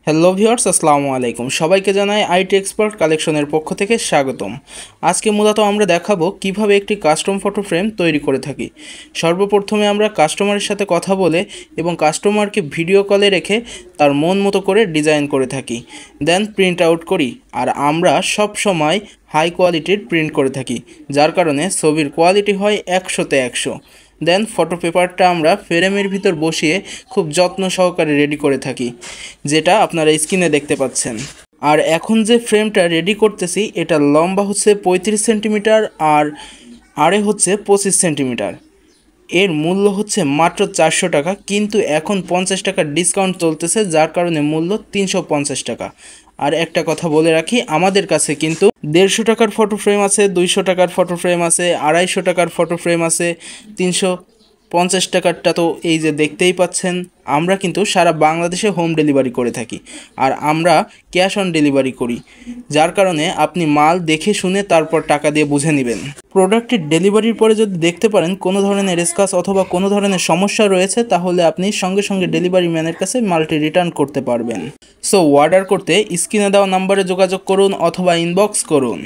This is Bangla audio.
হ্যালো ভিউয়ার্স, আসসালামু আলাইকুম। সবাইকে জানাই আইটি এক্সপার্ট কালেকশনের পক্ষ থেকে স্বাগতম। আজকে মূলত আমরা দেখাবো কিভাবে একটি কাস্টম ফটো ফ্রেম তৈরি করে থাকি। সর্বপ্রথমে আমরা কাস্টমারের সাথে কথা বলে এবং কাস্টমারকে ভিডিও কলে রেখে তার মন মতো করে ডিজাইন করে থাকি, দেন প্রিন্ট আউট করি। আর আমরা সব সময় হাই কোয়ালিটির প্রিন্ট করে থাকি, যার কারণে ছবির কোয়ালিটি হয় 100-তে 100। দেন ফটো পেপারটা আমরা ফ্রেমের ভিতর বসিয়ে খুব যত্ন সহকারে রেডি করে থাকি, যেটা আপনারা স্ক্রিনে দেখতে পাচ্ছেন। আর এখন যে ফ্রেমটা রেডি করতেছি এটা লম্বা হচ্ছে 35 সেন্টিমিটার আর আড়ে হচ্ছে 25 সেন্টিমিটার। এর মূল্য হচ্ছে মাত্র 400 টাকা, কিন্তু এখন 50 টাকার ডিসকাউন্ট চলতেছে, যার কারণে মূল্য 350 টাকা। আর একটা কথা বলে রাখি, আমাদের কাছে কিন্তু 150 টাকার ফটো ফ্রেম আছে, 200 টাকার ফটো ফ্রেম আছে, 250 টাকার ফটো ফ্রেম আছে, 350 টাকারটা তো এই যে দেখতেই পাচ্ছেন। আমরা কিন্তু সারা বাংলাদেশে হোম ডেলিভারি করে থাকি, আর আমরা ক্যাশ অন ডেলিভারি করি, যার কারণে আপনি মাল দেখে শুনে তারপর টাকা দিয়ে বুঝে নেবেন। প্রোডাক্টের ডেলিভারির পরে যদি দেখতে পারেন কোনো ধরনের স্ক্র্যাচ অথবা কোনো ধরনের সমস্যা রয়েছে, তাহলে আপনি সঙ্গে সঙ্গে ডেলিভারি ম্যানের কাছে মালটি রিটার্ন করতে পারবেন। সো অর্ডার করতে স্ক্রিনে দেওয়া নাম্বারে যোগাযোগ করুন অথবা ইনবক্স করুন।